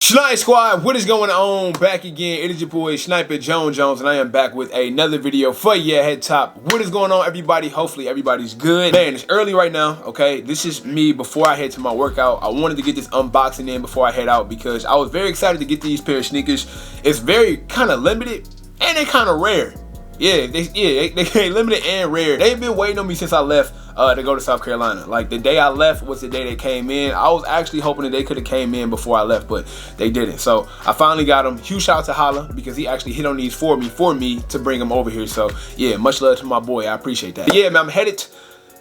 Snipe Squad, what is going on? Back again. It is your boy Sniper Jones, and I am back with another video for your head top. What is going on, everybody? Hopefully everybody's good. Man, it's early right now, okay? This is me before I head to my workout. I wanted to get this unboxing in before I head out because I was very excited to get these pair of sneakers. It's very kind of limited and they're kind of rare. Yeah, they limited and rare. They've been waiting on me since I left to go to South Carolina. Like, the day I left was the day they came in. I was actually hoping that they could have came in before I left, but they didn't. So I finally got them. Huge shout out to Holla because he actually hit on these for me to bring them over here. So yeah, much love to my boy. I appreciate that. But yeah, man, I'm headed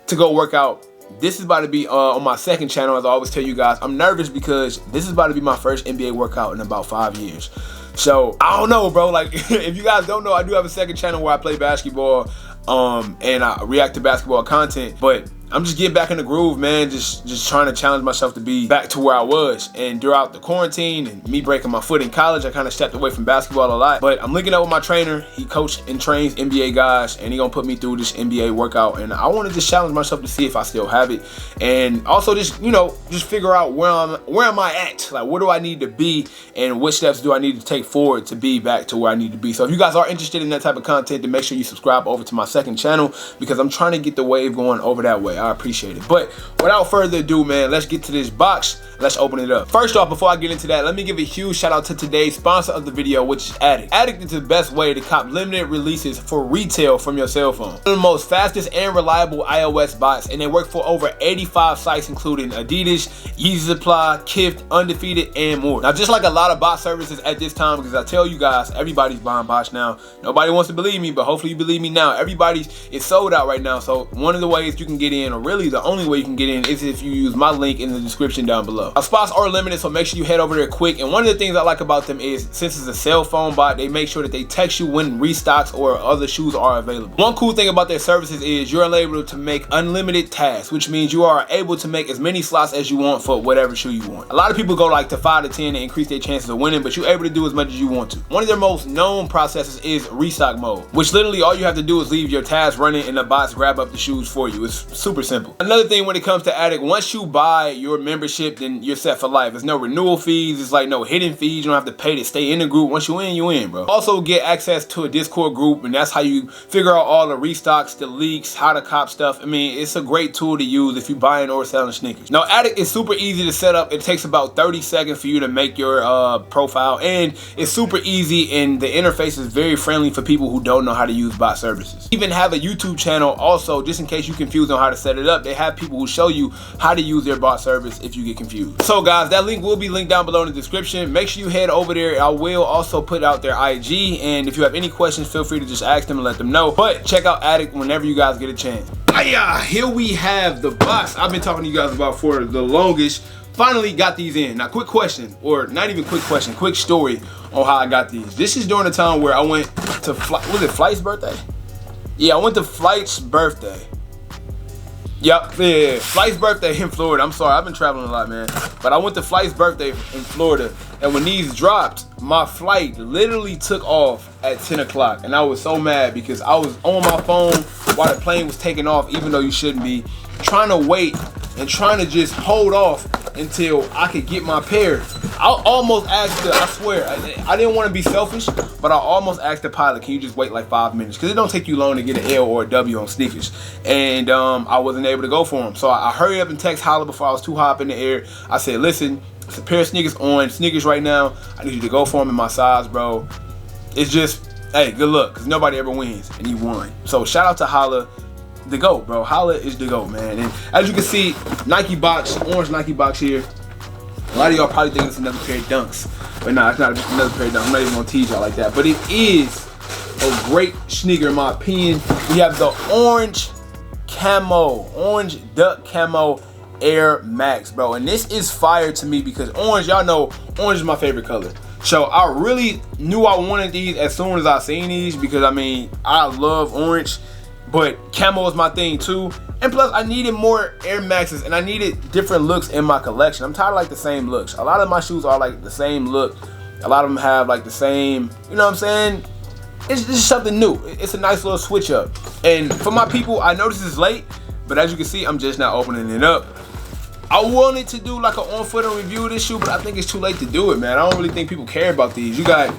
to go work out. This is about to be on my second channel, as I always tell you guys. I'm nervous because this is about to be my first NBA workout in about 5 years. So I don't know, bro. Like, if you guys don't know, I do have a second channel where I play basketball and I react to basketball content, but I'm just getting back in the groove, man. Just trying to challenge myself to be back to where I was. And throughout the quarantine and me breaking my foot in college, I kind of stepped away from basketball a lot. But I'm linking up with my trainer. He coaches and trains NBA guys, and he gonna put me through this NBA workout. And I want to just challenge myself to see if I still have it, and also just, you know, just figure out where am I at? Like, where do I need to be, and what steps do I need to take forward to be back to where I need to be? So if you guys are interested in that type of content, then make sure you subscribe over to my second channel because I'm trying to get the wave going over that way. I appreciate it. But without further ado, man, let's get to this box. Let's open it up. First off, before I get into that, let me give a huge shout out to today's sponsor of the video, which is Addict. Addict is the best way to cop limited releases for retail from your cell phone. One of the most fastest and reliable iOS bots, and they work for over 85 sites, including Adidas, Yeezy Supply, Kift, Undefeated, and more. Now, just like a lot of bot services at this time, because I tell you guys, everybody's buying bots now. Nobody wants to believe me, but hopefully you believe me now. It's sold out right now. So one of the ways you can get in, or really the only way you can get in, is if you use my link in the description down below. Our spots are limited, so make sure you head over there quick. And one of the things I like about them is, since it's a cell phone bot, they make sure that they text you when restocks or other shoes are available. One cool thing about their services is you're able to make unlimited tasks, which means you are able to make as many slots as you want for whatever shoe you want. A lot of people go like to 5 to 10 to increase their chances of winning, but you're able to do as much as you want to. One of their most known processes is restock mode, which literally all you have to do is leave your task running and the bots grab up the shoes for you. It's super simple. Another thing when it comes to Addict, once you buy your membership, then you're set for life. There's no renewal fees. It's like no hidden fees. You don't have to pay to stay in the group. Once you in, bro. Also get access to a Discord group, and that's how you figure out all the restocks, the leaks, how to cop stuff. I mean, it's a great tool to use if you're buying or selling sneakers. Now, Addict is super easy to set up. It takes about 30 seconds for you to make your profile, and it's super easy, and the interface is very friendly for people who don't know how to use bot services. Even have a YouTube channel also, just in case you're confused on how to set it up. They have people who show you how to use their bot service if you get confused. So guys, that link will be linked down below in the description. Make sure you head over there. I will also put out their IG, and if you have any questions, feel free to just ask them and let them know. But check out Addict whenever you guys get a chance. Here we have the box I've been talking to you guys about for the longest. Finally got these in. Now, quick question, or not even quick question, quick story on how I got these. This is during the time where I went to was it Flight's birthday? Yeah, I went to Flight's birthday. Yep, yeah, Flight's birthday in Florida. I'm sorry, I've been traveling a lot, man. But I went to Flight's birthday in Florida, and when these dropped, my flight literally took off at 10 o'clock. And I was so mad because I was on my phone while the plane was taking off, even though you shouldn't be, trying to wait and trying to just hold off until I could get my pair. I almost asked I swear, I didn't want to be selfish, but I almost asked the pilot, can you just wait like 5 minutes? Because it don't take you long to get an L or a W on sneakers. And I wasn't able to go for them. So I hurried up and text Holla before I was too high up in the air. I said, listen, it's a pair of sneakers on sneakers right now. I need you to go for them in my size, bro. It's just, hey, good luck, because nobody ever wins, and he won. So shout out to Holla. The GOAT, bro. Holla is the GOAT, man. And as you can see, Nike box, orange Nike box here. A lot of y'all probably think it's another pair of Dunks, but nah, it's not just another pair of Dunks. I'm not even gonna tease y'all like that, but it is a great sneaker in my opinion. We have the orange duck camo Air Max, bro, and this is fire to me because orange, y'all know, orange is my favorite color. So I really knew I wanted these as soon as I seen these because I mean, I love orange. But camo is my thing too. And plus I needed more Air Maxes and I needed different looks in my collection. I'm tired of like the same looks. A lot of my shoes are like the same look. A lot of them have like the same, you know what I'm saying? It's just something new. It's a nice little switch up. And for my people, I know this is late, but as you can see, I'm just now opening it up. I wanted to do like an on-foot review of this shoe, but I think it's too late to do it, man. I don't really think people care about these. You got,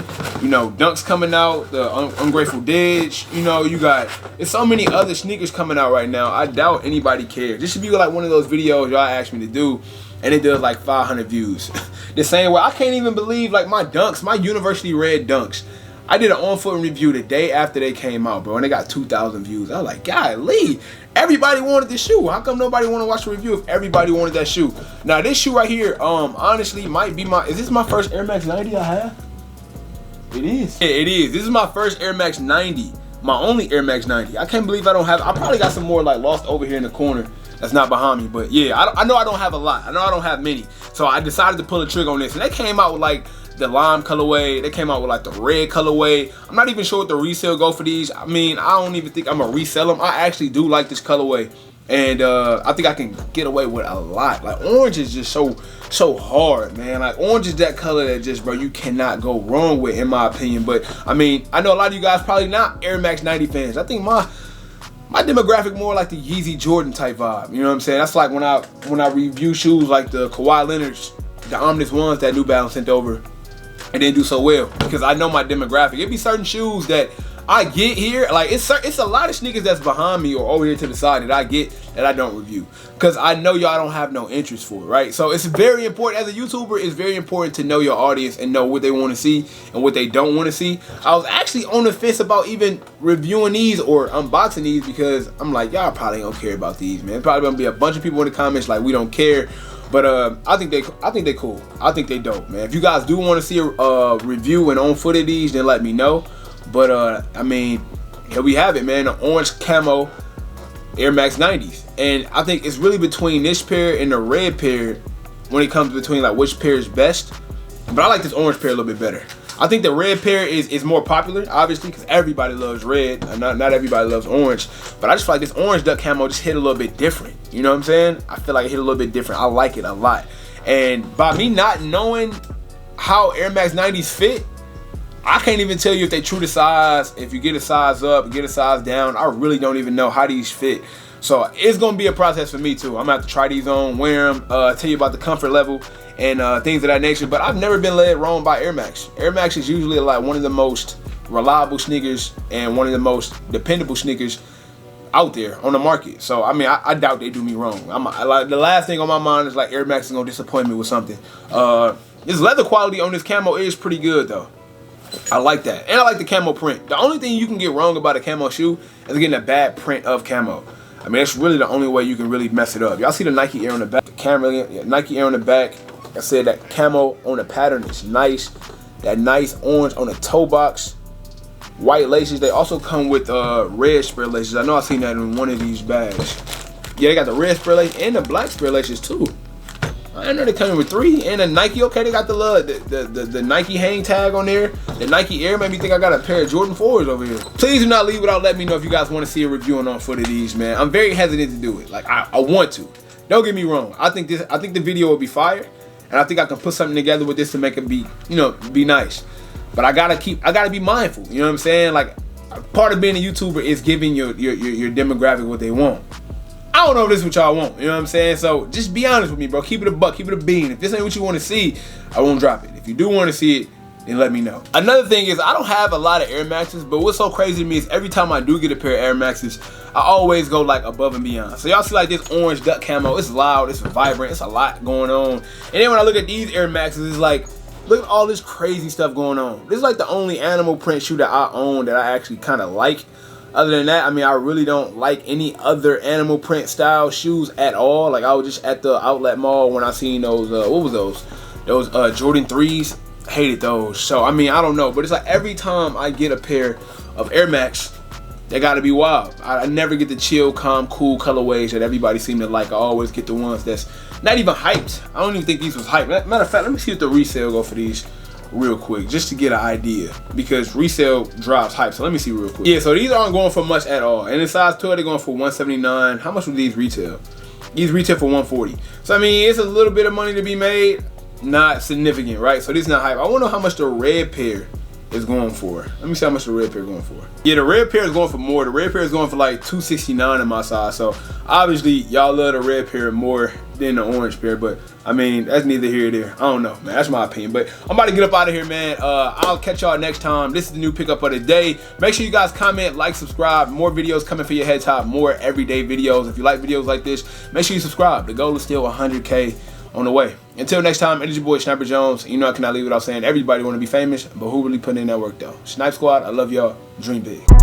you know, Dunks coming out, the Ungrateful Dead, you know, there's so many other sneakers coming out right now. I doubt anybody cares. This should be like one of those videos y'all asked me to do, and it does like 500 views. The same way, I can't even believe like my Dunks, my University Red Dunks. I did an on-foot review the day after they came out, bro, and they got 2,000 views. I was like, golly, everybody wanted this shoe. How come nobody want to watch the review if everybody wanted that shoe? Now, this shoe right here, honestly, might be is this my first Air Max 90 I have? It is. Yeah, it is. This is my first Air Max 90, my only Air Max 90. I can't believe I don't have, I probably got some more like lost over here in the corner that's not behind me, but yeah, I know I don't have a lot. I know I don't have many. So I decided to pull a trigger on this, and they came out with like the lime colorway. They came out with like the red colorway. I'm not even sure what the resale go for these. I mean, I don't even think I'm gonna resell them. I actually do like this colorway, and I think I can get away with a lot. Like orange is just so hard, man. Like orange is that color that just, bro, you cannot go wrong with, in my opinion. But I mean, I know a lot of you guys probably not Air Max 90 fans. I think my demographic more like the Yeezy Jordan type vibe. You know what I'm saying? That's like when I review shoes like the Kawhi Leonard's, the Omnis ones that New Balance sent over, and didn't do so well, because I know my demographic. It'd be certain shoes that I get here, like it's a lot of sneakers that's behind me or over here to the side that I get that I don't review, because I know y'all don't have no interest for it, right? So it's very important, as a YouTuber, it's very important to know your audience and know what they want to see and what they don't want to see. I was actually on the fence about even reviewing these or unboxing these, because I'm like, y'all probably don't care about these, man. Probably gonna be a bunch of people in the comments like, we don't care. But I think they cool. I think they dope, man. If you guys do want to see a review and on foot of these, then let me know. But I mean, here we have it, man. The orange camo Air Max 90s, and I think it's really between this pair and the red pair when it comes between like which pair is best. But I like this orange pair a little bit better. I think the red pair is more popular, obviously, because everybody loves red. Not everybody loves orange. But I just feel like this orange duck camo just hit a little bit different. You know what I'm saying? I feel like it hit a little bit different. I like it a lot. And by me not knowing how Air Max 90s fit, I can't even tell you if they true to size, if you get a size up, get a size down. I really don't even know how these fit. So it's gonna be a process for me too. I'm gonna have to try these on, wear them, tell you about the comfort level and things of that nature. But I've never been led wrong by Air Max. Air Max is usually like one of the most reliable sneakers and one of the most dependable sneakers out there on the market. So I mean, I doubt they do me wrong. Like the last thing on my mind is like Air Max is gonna disappoint me with something. This leather quality on this camo is pretty good though. I like that, and I like the camo print. The only thing you can get wrong about a camo shoe is getting a bad print of camo. I mean, that's really the only way you can really mess it up. Y'all see the Nike Air on the back, the camera, yeah, Nike Air on the back. Like I said, that camo on the pattern is nice. That nice orange on the toe box. White laces. They also come with red spare laces. I know I've seen that in one of these bags. Yeah, they got the red spare laces and the black spare laces too. I know they coming with 3, and the Nike. Okay, they got the Nike hang tag on there. The Nike Air made me think I got a pair of Jordan 4s over here. Please do not leave without letting me know if you guys want to see a review on foot of these, man. I'm very hesitant to do it. Like I want to. Don't get me wrong. I think the video will be fire, and I think I can put something together with this to make it be, you know, be nice. But I gotta be mindful. You know what I'm saying? Like part of being a YouTuber is giving your demographic what they want. I don't know if this is what y'all want, you know what I'm saying? So just be honest with me, bro. Keep it a buck, keep it a bean. If this ain't what you want to see, I won't drop it. If you do want to see it, then let me know. Another thing is, I don't have a lot of Air Maxes, but what's so crazy to me is every time I do get a pair of Air Maxes, I always go like above and beyond. So y'all see like this orange duck camo, it's loud, it's vibrant, it's a lot going on. And then when I look at these Air Maxes, it's like, look at all this crazy stuff going on. This is like the only animal print shoe that I own that I actually kind of like. Other than that, I mean, I really don't like any other animal print style shoes at all. Like I was just at the outlet mall when I seen those, what was those? Those Jordan 3s. Hated those. So I mean, I don't know, but it's like every time I get a pair of Air Max, they gotta be wild. I never get the chill, calm, cool colorways that everybody seem to like. I always get the ones that's not even hyped. I don't even think these was hyped. Matter of fact, let me see what the resale go for these real quick, just to get an idea, because resale drops hype. So let me see real quick. Yeah, so these aren't going for much at all. And in size 12, they're going for $179. How much would these retail? These retail for $140. So I mean, it's a little bit of money to be made. Not significant, right? So this is not hype. I want to know how much the red pair is going for. Let me see how much the red pair is going for. Yeah, the red pair is going for more. The red pair is going for like $269 in my size. So obviously y'all love the red pair more than the orange pair, but I mean, that's neither here nor there. I don't know, man. That's my opinion. But I'm about to get up out of here, man. I'll catch y'all next time. This is the new pickup of the day. Make sure you guys comment, like, subscribe. More videos coming for your head top, more everyday videos. If you like videos like this, make sure you subscribe. The goal is still 100K on the way. Until next time, it is your boy Sniper Jones. You know I cannot leave without saying everybody want to be famous, but who really putting in that work though? Snipe Squad, I love y'all. Dream big.